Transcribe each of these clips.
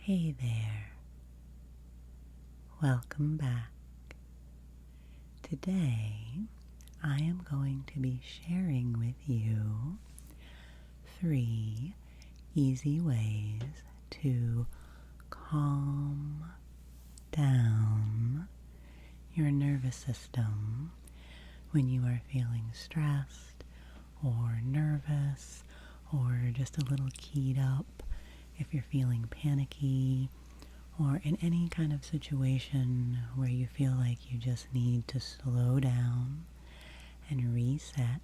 Hey there, welcome back. Today I am going to be sharing with you 3 easy ways to calm down your nervous system when you are feeling stressed or nervous or just a little keyed up. If you're feeling panicky or in any kind of situation where you feel like you just need to slow down and reset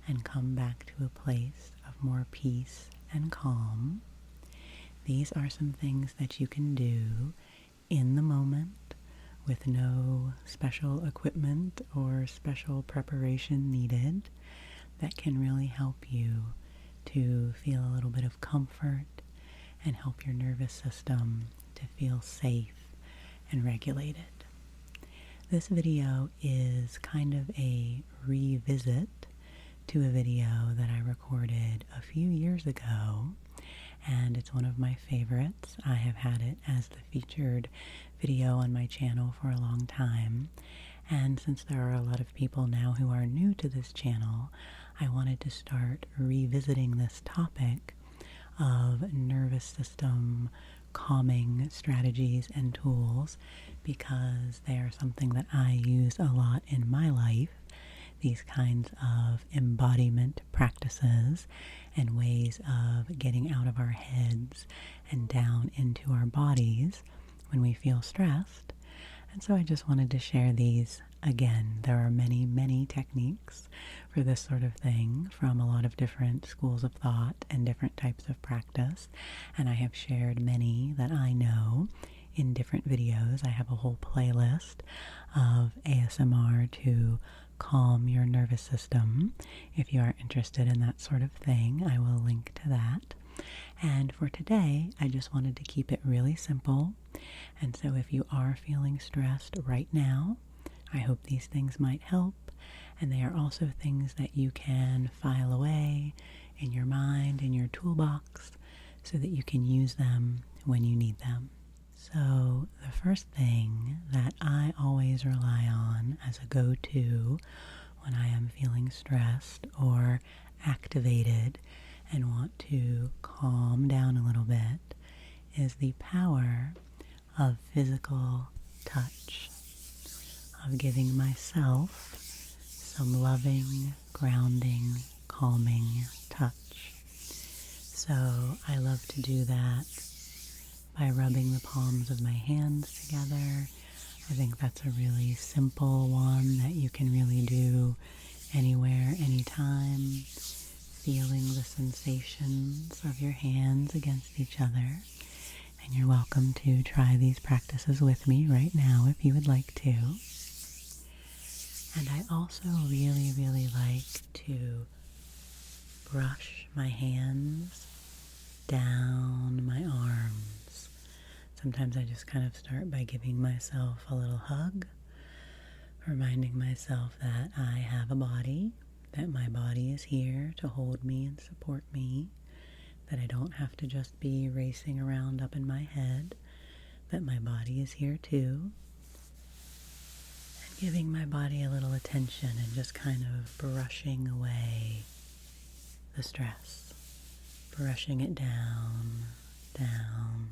and come back to a place of more peace and calm, these are some things that you can do in the moment with no special equipment or special preparation needed that can really help you to feel a little bit of comfort and help your nervous system to feel safe and regulated. This video is kind of a revisit to a video that I recorded a few years ago, and it's one of my favorites. I have had it as the featured video on my channel for a long time, and since there are a lot of people now who are new to this channel, I wanted to start revisiting this topic of nervous system calming strategies and tools because they are something that I use a lot in my life. These kinds of embodiment practices and ways of getting out of our heads and down into our bodies when we feel stressed. And so I just wanted to share these again. There are many, many techniques for this sort of thing from a lot of different schools of thought and different types of practice. And I have shared many that I know in different videos. I have a whole playlist of ASMR to calm your nervous system. If you are interested in that sort of thing, I will link to that. And for today, I just wanted to keep it really simple. And so if you are feeling stressed right now, I hope these things might help. And they are also things that you can file away in your mind, in your toolbox, so that you can use them when you need them. So the first thing that I always rely on as a go-to when I am feeling stressed or activated and want to calm down a little bit is the power of physical touch, of giving myself some loving, grounding, calming touch. So I love to do that by rubbing the palms of my hands together. I think that's a really simple one that you can really do anywhere, anytime. Feeling the sensations of your hands against each other. And you're welcome to try these practices with me right now if you would like to. And I also really, really like to brush my hands down my arms. Sometimes I just kind of start by giving myself a little hug, reminding myself that I have a body, that my body is here to hold me and support me, that I don't have to just be racing around up in my head, that my body is here too, and giving my body a little attention and just kind of brushing away the stress, brushing it down, down,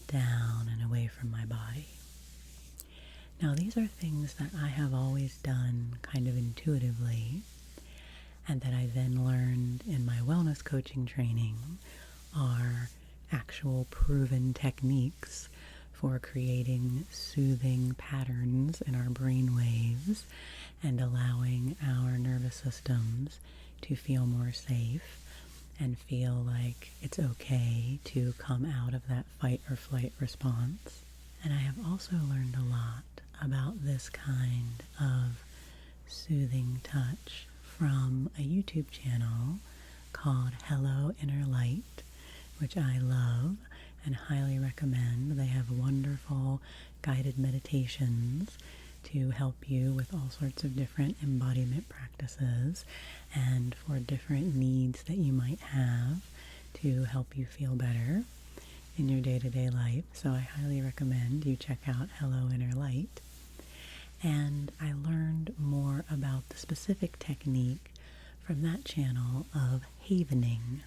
down, and away from my body. Now, these are things that I have always done kind of intuitively, and that I then learned in my wellness coaching training are actual proven techniques for creating soothing patterns in our brain waves and allowing our nervous systems to feel more safe and feel like it's okay to come out of that fight or flight response. And I have also learned a lot about this kind of soothing touch from a YouTube channel called Hello Inner Light, which I love and highly recommend. They have wonderful guided meditations to help you with all sorts of different embodiment practices and for different needs that you might have to help you feel better. in your day-to-day life. So I highly recommend you check out Hello Inner Light. And I learned more about the specific technique from that channel of havening,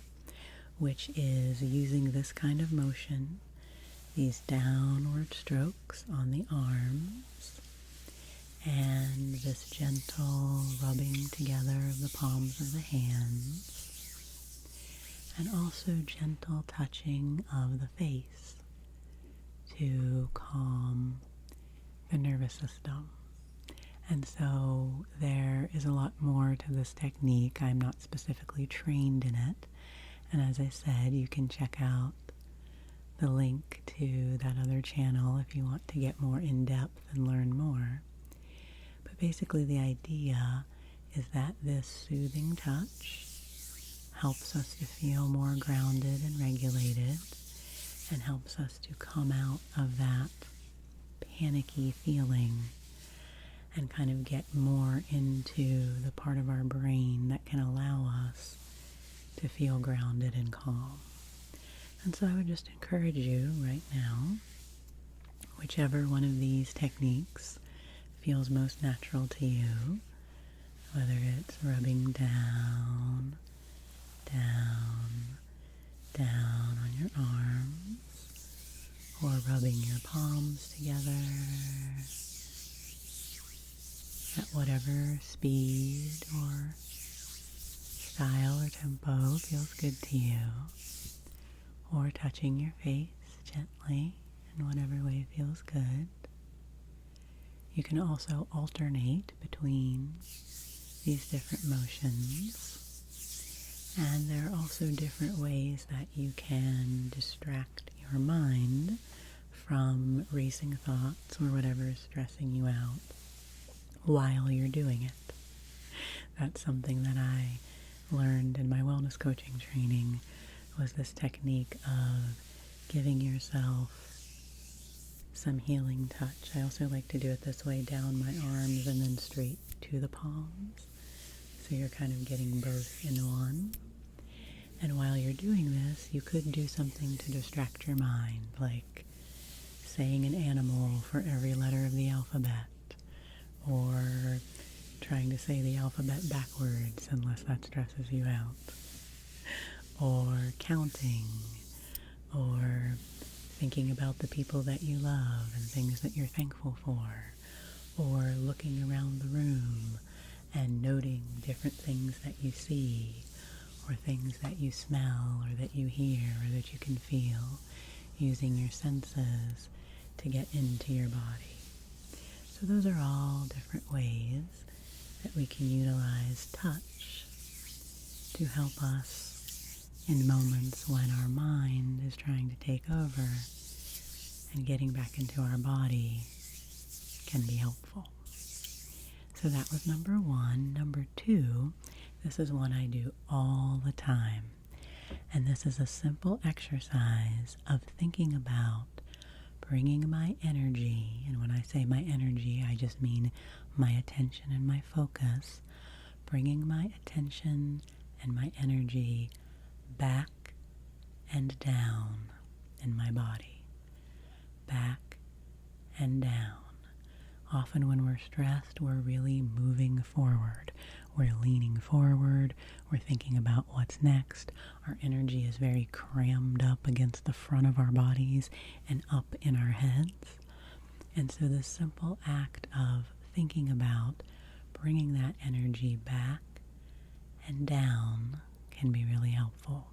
which is using this kind of motion, these downward strokes on the arms, and this gentle rubbing together of the palms of the hands, and also gentle touching of the face to calm the nervous system. And so there is a lot more to this technique. I'm not specifically trained in it. And as I said, you can check out the link to that other channel if you want to get more in-depth and learn more. But basically the idea is that this soothing touch helps us to feel more grounded and regulated, and helps us to come out of that panicky feeling and kind of get more into the part of our brain that can allow us to feel grounded and calm. And so I would just encourage you right now, whichever one of these techniques feels most natural to you, whether it's rubbing down, down on your arms, or rubbing your palms together at whatever speed or style or tempo feels good to you, or touching your face gently in whatever way feels good. You can also alternate between these different motions, and there are also different ways that you can distract your mind from racing thoughts or whatever is stressing you out while you're doing it. That's something that I learned in my wellness coaching training, was this technique of giving yourself some healing touch. I also like to do it this way, down my arms and then straight to the palms. So you're kind of getting both in one. And while you're doing this, you could do something to distract your mind, like saying an animal for every letter of the alphabet, or trying to say the alphabet backwards, unless that stresses you out, or counting, or thinking about the people that you love and things that you're thankful for, or looking around the room and noting different things that you see, or things that you smell, or that you hear, or that you can feel, using your senses to get into your body. So those are all different ways that we can utilize touch to help us in moments when our mind is trying to take over, and getting back into our body can be helpful. So that was number one. Number two, this is one I do all the time. And this is a simple exercise of thinking about bringing my energy, and when I say my energy, I just mean my attention and my focus, bringing my attention and my energy back and down in my body. Back and down. Often when we're stressed, we're really moving forward. We're leaning forward. We're thinking about what's next. Our energy is very crammed up against the front of our bodies and up in our heads. And so this simple act of thinking about bringing that energy back and down can be really helpful.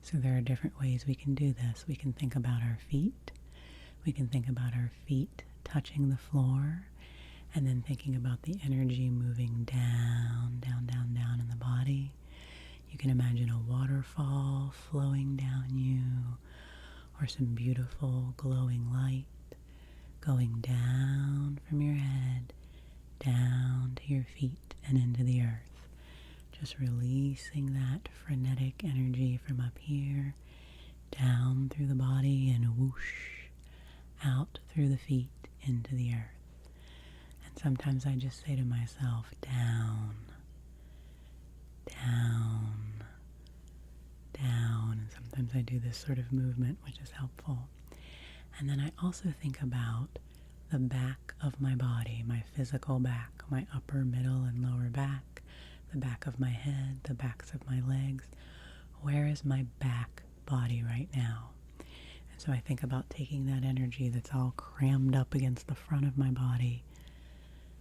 So there are different ways we can do this. We can think about our feet. We can think about our feet touching the floor, and then thinking about the energy moving down, down, down, down in the body. You can imagine a waterfall flowing down you, or some beautiful glowing light going down from your head, down to your feet and into the earth. Just releasing that frenetic energy from up here, down through the body, and whoosh, out through the feet into the earth. And sometimes I just say to myself, down, down, down. And sometimes I do this sort of movement, which is helpful. And then I also think about the back of my body, my physical back, my upper, middle, and lower back, the back of my head, the backs of my legs. Where is my back body right now? And so I think about taking that energy that's all crammed up against the front of my body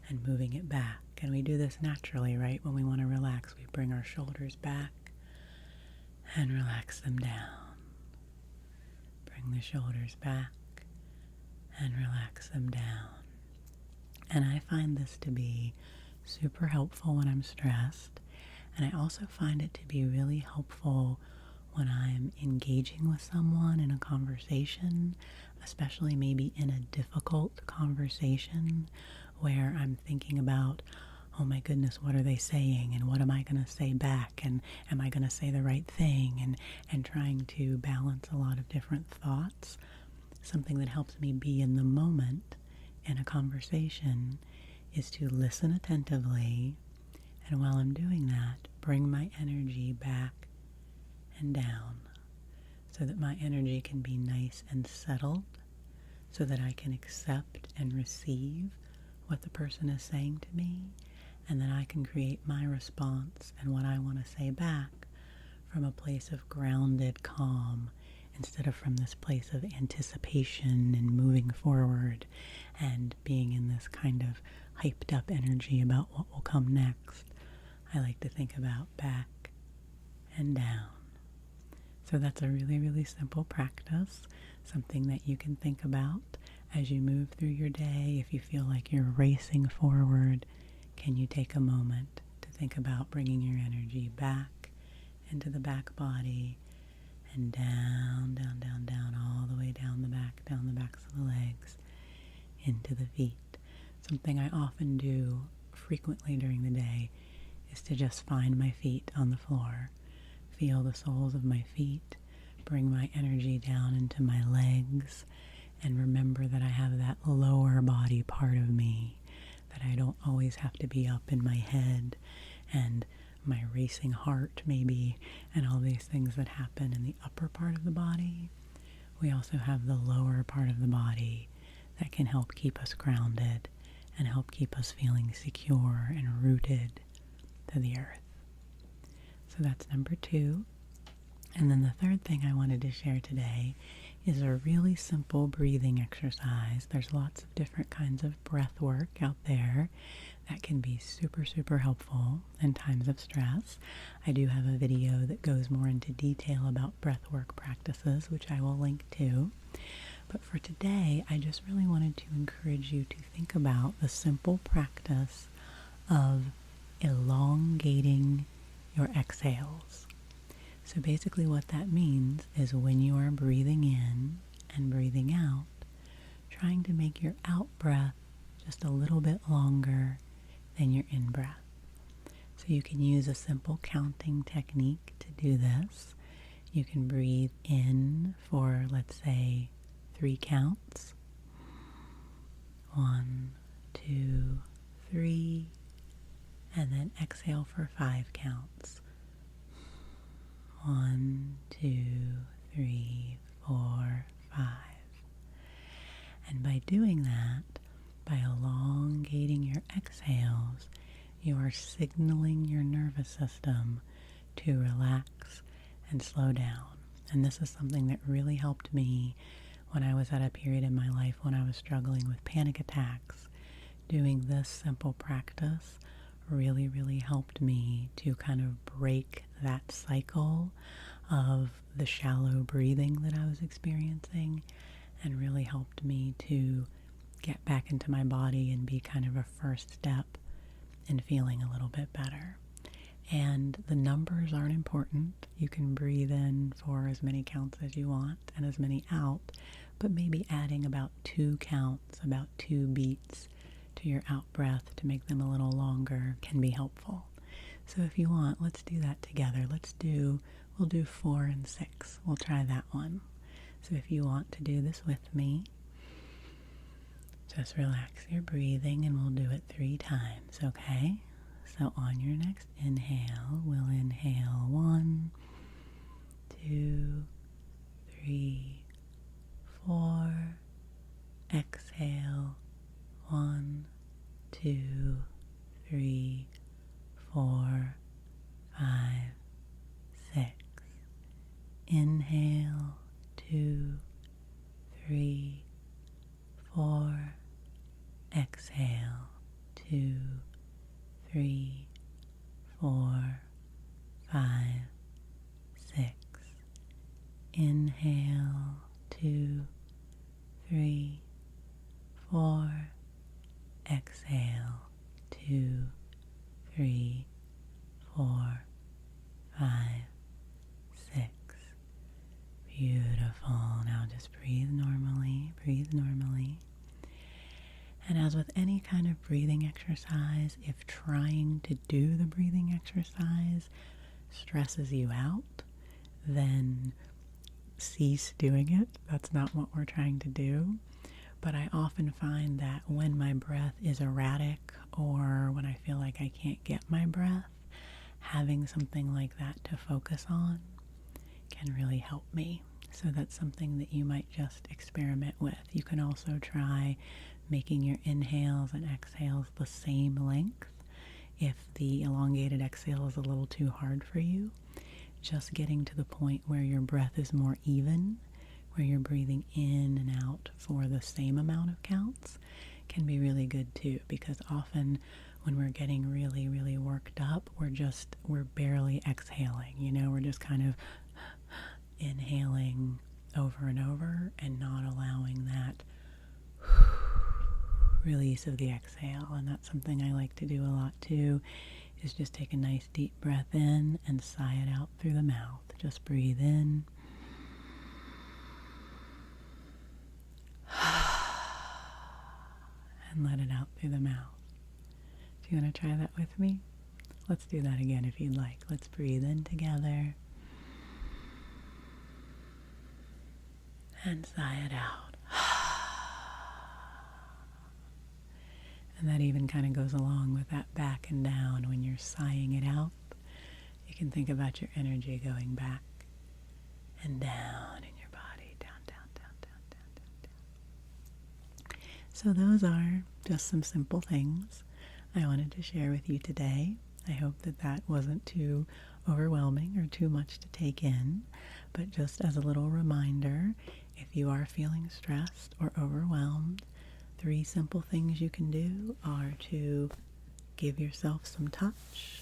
and moving it back. And we do this naturally, right? When we want to relax, we bring our shoulders back and relax them down. Bring the shoulders back and relax them down. And I find this to be super helpful when I'm stressed. And I also find it to be really helpful when I'm engaging with someone in a conversation, especially maybe in a difficult conversation where I'm thinking about, oh my goodness, what are they saying? And what am I going to say back? And am I going to say the right thing? And trying to balance a lot of different thoughts. Something that helps me be in the moment in a conversation is to listen attentively, and while I'm doing that, bring my energy back and down so that my energy can be nice and settled, so that I can accept and receive what the person is saying to me, and then I can create my response and what I want to say back from a place of grounded calm, instead of from this place of anticipation and moving forward and being in this kind of hyped up energy about what will come next. I like to think about back and down. So that's a really, really simple practice, something that you can think about as you move through your day. If you feel like you're racing forward, can you take a moment to think about bringing your energy back into the back body and down, down, down, down, all the way down the backs of the legs, into the feet. Something I often do frequently during the day is to just find my feet on the floor, feel the soles of my feet, bring my energy down into my legs, and remember that I have that lower body part of me, that I don't always have to be up in my head and my racing heart maybe, and all these things that happen in the upper part of the body. We also have the lower part of the body that can help keep us grounded and help keep us feeling secure and rooted to the earth. So that's number 2. And then the third thing I wanted to share today is a really simple breathing exercise. There's lots of different kinds of breath work out there that can be super, super helpful in times of stress. I do have a video that goes more into detail about breath work practices, which I will link to. But for today, I just really wanted to encourage you to think about the simple practice of elongating your exhales. So basically what that means is when you are breathing in and breathing out, trying to make your out breath just a little bit longer than your in breath. So you can use a simple counting technique to do this. You can breathe in for, let's say, 3 counts. 1, 2, 3, and then exhale for 5 counts. 1, 2, 3, 4, 5. And by doing that, by elongating your exhales, you are signaling your nervous system to relax and slow down. And this is something that really helped me when I was at a period in my life when I was struggling with panic attacks. Doing this simple practice really, really helped me to kind of break that cycle of the shallow breathing that I was experiencing, and really helped me to get back into my body and be kind of a first step in feeling a little bit better. And the numbers aren't important. You can breathe in for as many counts as you want and as many out, but maybe adding about 2 counts, about 2 beats to your out breath to make them a little longer can be helpful. So if you want, let's do that together. We'll do 4 and 6. We'll try that one. So if you want to do this with me, just relax your breathing and we'll do it 3 times, okay? So on your next inhale, we'll inhale 1, 2, 3, 4. Exhale. 1, 2, 3, 4, 5, 6. Inhale. 2, 3, 4. Exhale. 2, 3, 4, 5, 6. Inhale. 2, 3, 4. Exhale. 2, 3, 4, 5, 6. Beautiful. Now just breathe normally. Breathe normally. And as with any kind of breathing exercise, if trying to do the breathing exercise stresses you out, then cease doing it. That's not what we're trying to do. But I often find that when my breath is erratic or when I feel like I can't get my breath, having something like that to focus on can really help me. So that's something that you might just experiment with. You can also try making your inhales and exhales the same length. If the elongated exhale is a little too hard for you, just getting to the point where your breath is more even, where you're breathing in and out for the same amount of counts, can be really good too, because often when we're getting really, really worked up, we're barely exhaling, we're just kind of inhaling over and over and not allowing that release of the exhale. And that's something I like to do a lot too, is just take a nice deep breath in and sigh it out through the mouth. Just breathe in and let it out through the mouth. Do you want to try that with me? Let's do that again if you'd like. Let's breathe in together and sigh it out. And that even kind of goes along with that back and down. When you're sighing it out, you can think about your energy going back and down in your body. Down, down, down, down, down, down, down. So those are just some simple things I wanted to share with you today. I hope that that wasn't too overwhelming or too much to take in. But just as a little reminder, if you are feeling stressed or overwhelmed, 3 simple things you can do are to give yourself some touch.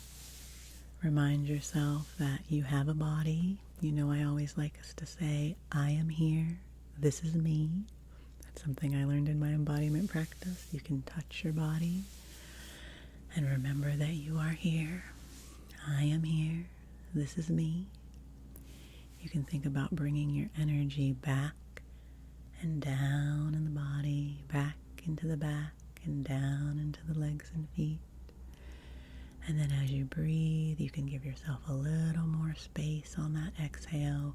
Remind yourself that you have a body. I always like us to say, I am here. This is me. That's something I learned in my embodiment practice. You can touch your body and remember that you are here. I am here. This is me. You can think about bringing your energy back and down in the body, back into the back and down into the legs and feet. And then as you breathe, you can give yourself a little more space on that exhale,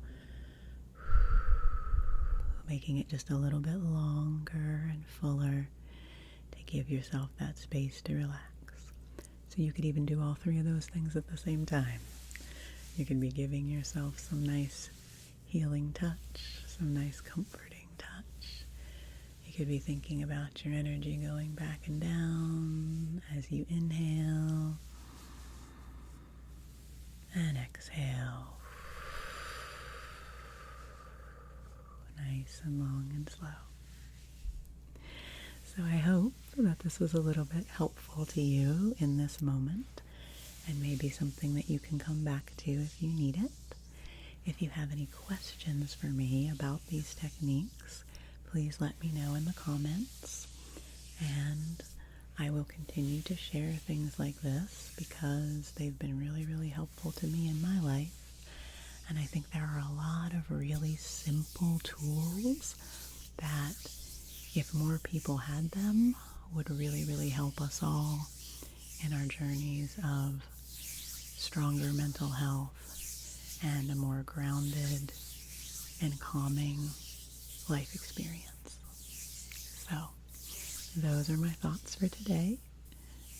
making it just a little bit longer and fuller to give yourself that space to relax. So you could even do all 3 of those things at the same time. You could be giving yourself some nice healing touch, some nice comforting touch. You could be thinking about your energy going back and down as you inhale and exhale. Nice and long and slow. So I hope that this was a little bit helpful to you in this moment, and maybe something that you can come back to if you need it. If you have any questions for me about these techniques, please let me know in the comments, and I will continue to share things like this because they've been really, really helpful to me in my life. And I think there are a lot of really simple tools that, if more people had them, would really, really help us all in our journeys of stronger mental health and a more grounded and calming life experience. So, those are my thoughts for today.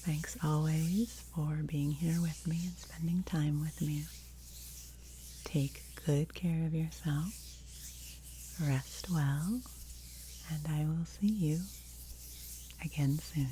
Thanks always for being here with me and spending time with me. Take good care of yourself, Rest well, and I will see you again soon.